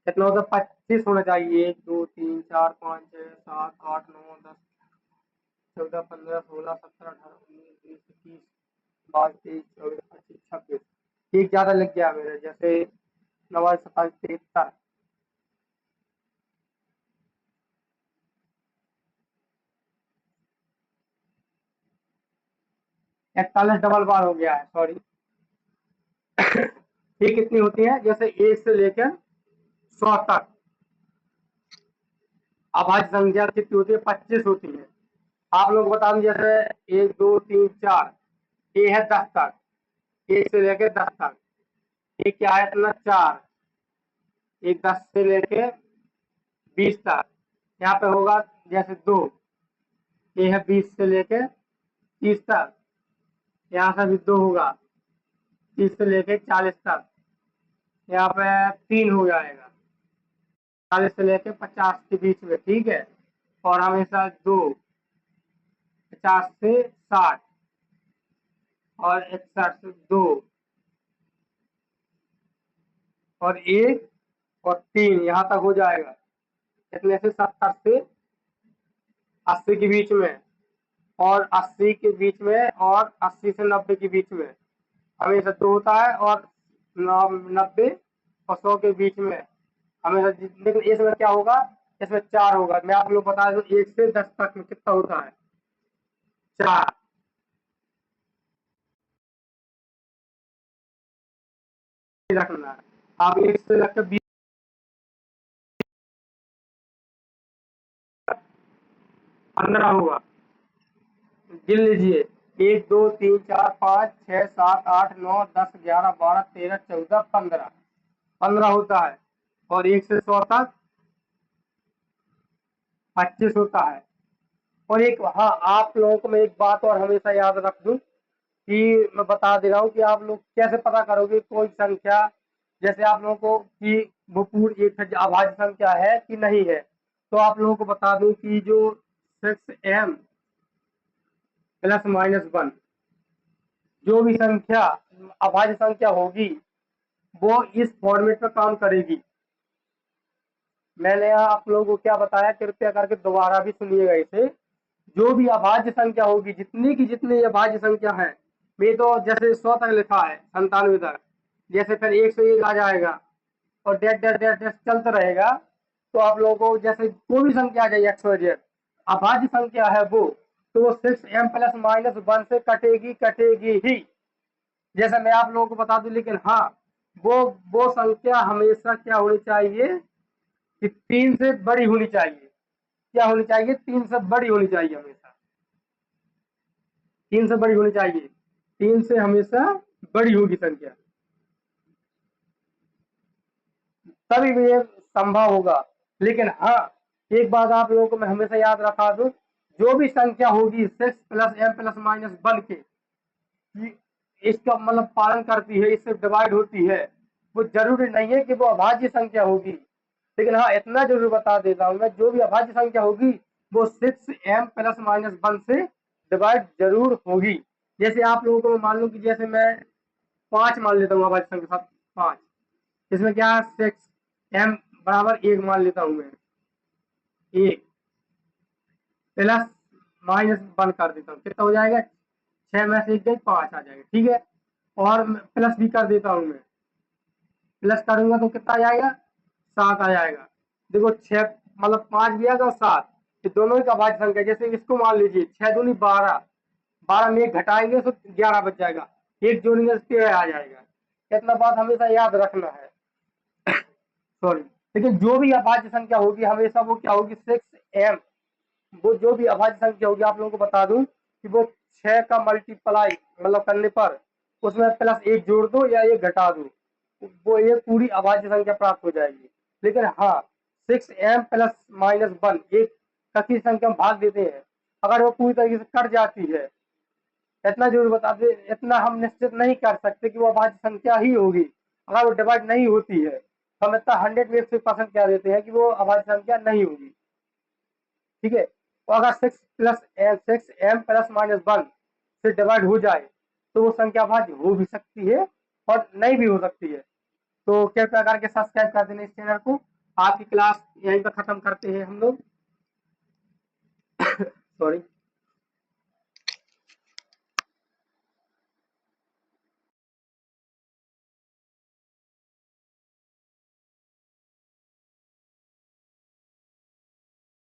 कितना होगा, 25 होना चाहिए। 1, 2, 3, 4, 5, 6, 7, 8, 9, 10, 14, 15, 16, 17, 18, 19, 20, 21, 22, 23, 24, 25, 26। ठीक ज्यादा लग गया मेरे, जैसे 9, 27, 73, 41 डबल बार हो गया है, सॉरी। ये कितनी होती है, जैसे 1 से लेकर 100 तक अभाज्य संख्या कितनी होती है, 25 होती है। आप लोग बता दें, जैसे 1, 2, 3, 4, ये है 10 तक, 1 से लेकर 10 तक। ये क्या है, इतना 4, एक 10 से लेके 20 तक। यहाँ पे होगा जैसे 2, ये है 20 से लेके 30 तक। यहाँ से भी 2 होगा 30 से लेके 40 तक। यहाँ पे 3 हो जाएगा 40 से लेके 50 के बीच में, ठीक है। और हमेशा 2, 50 से 60 और 61 से 2 और 1 और 3 यहाँ तक हो जाएगा। इतने से 70 से 80 के बीच में। और 80 के बीच में और 80 से 90 के बीच में हमेशा 2 होता है, और 90 और 100 के बीच में हमेशा। लेकिन इसमें क्या होगा, इसमें 4 होगा। मैं आप लोग बता दूं 1 से 10 तक में कितना होता है, 4। रखना है आप 1 से लेकर 20 15 होगा। गिन लीजिए, 1 2 3 4 5 6 7 8 9 10 11 12 13 14 15, 15 होता है। और 1 से 100 तक 25 होता है। और एक, हाँ, आप लोगों को मैं एक बात और हमेशा याद रख दूं कि मैं बता दे रहा हूँ कि आप लोग कैसे पता करोगे कोई संख्या, जैसे आप लोगों को कि वो पूर्ण एक अभाज्य संख्या है कि नहीं है। तो आप लोगों को बता दूं कि जो 6m प्लस माइनस 1 जो भी संख्या अभाज्य संख्या होगी वो इस फॉर्मेट में काम करेगी। मैंने आप लोगों को क्या बताया, कृपया करके दोबारा भी सुनिएगा इसे। जो भी अभाज्य संख्या होगी, जितनी की जितनी अभाज्य संख्या है, मैं तो जैसे 100 तक लिखा है, 97 तक, जैसे फिर 101 आ जाएगा और डेट डेट डेट डेट चलता रहेगा। तो आप लोगों को जैसे कोई भी संख्या आ जाए XYZ अभाज्य संख्या है वो, तो वो 6m प्लस माइनस 1 से कटेगी कटेगी ही। जैसे मैं आप लोगों को बता दूं, लेकिन हाँ, वो संख्या हमेशा क्या होनी चाहिए कि 3 से बड़ी होनी चाहिए। क्या होनी चाहिए, 3 से बड़ी होनी चाहिए, हमेशा 3 से बड़ी होनी चाहिए। 3 से हमेशा बड़ी होगी संख्या, तभी भी ये संभव होगा। लेकिन हाँ, एक बात आप लोगों को मैं हमेशा याद रखा दूं, जो भी संख्या होगी 6 प्लस m प्लस माइनस 1 के, इसका मतलब पालन करती है, इससे डिवाइड होती है, वो जरूरी नहीं है कि वो अभाज्य संख्या होगी। लेकिन हाँ, इतना जरूर बता देता हूँ मैं, जो भी अभाज्य संख्या होगी वो 6m प्लस माइनस 1 से डिवाइड जरूर होगी। जैसे आप लोगों को मान लो कि जैसे मैं 5 मान लेता हूँ अभाज्य संख्या के साथ 5, इसमें क्या 6m बराबर 1 मान लेता हूँ मैं, 1 प्लस माइनस 1 कर देता हूँ, कितना हो जाएगा, 6 में से 1 गई 5 आ जाएगा, ठीक है। और प्लस भी कर देता हूँ मैं, प्लस करूंगा तो कितना आ जाएगा, 7 आ जाएगा। देखो 6 मतलब 5 भी आएगा और 7, ये दोनों का भाज्य संख्या। जैसे इसको मान लीजिए 6 दूनी 12, 12 में 1 घटाएंगे तो 11 बच जाएगा, 1 जोड़ेंगे तो 13 आ जाएगा। इतना बात हमेशा याद रखना है। सॉरी, लेकिन जो भी अभाज्य संख्या होगी हमेशा वो क्या होगी, 6m। वो जो भी अभाज्य संख्या होगी, आप लोगों को बता दूं कि वो 6 का मल्टीप्लाई मतलब करने पर उसमें प्लस 1 जोड़ दो या 1 घटा दो, वो ये पूरी अभाज्य संख्या प्राप्त हो जाएगी। लेकिन हाँ, 6m प्लस माइनस 1 एक कथी संख्या में भाग देते हैं, अगर वो पूरी तरीके से कट जाती है, इतना जरूर बता दे, इतना हम निश्चित नहीं कर सकते कि वो अभाज्य संख्या ही होगी। अगर वो डिवाइड नहीं होती है तो हम इतना 100 में 1% कह देते हैं कि वो अभाज्य संख्या नहीं होगी, ठीक है। तो अगर 6m प्लस माइनस 1 से डिवाइड हो जाए तो वो संख्या भाज्य हो भी सकती है और नहीं भी हो सकती है। तो कृपया करके सब्सक्राइब कर देना इस चैनल को। आपकी क्लास यहीं पर खत्म करते हैं हम लोग। सॉरी।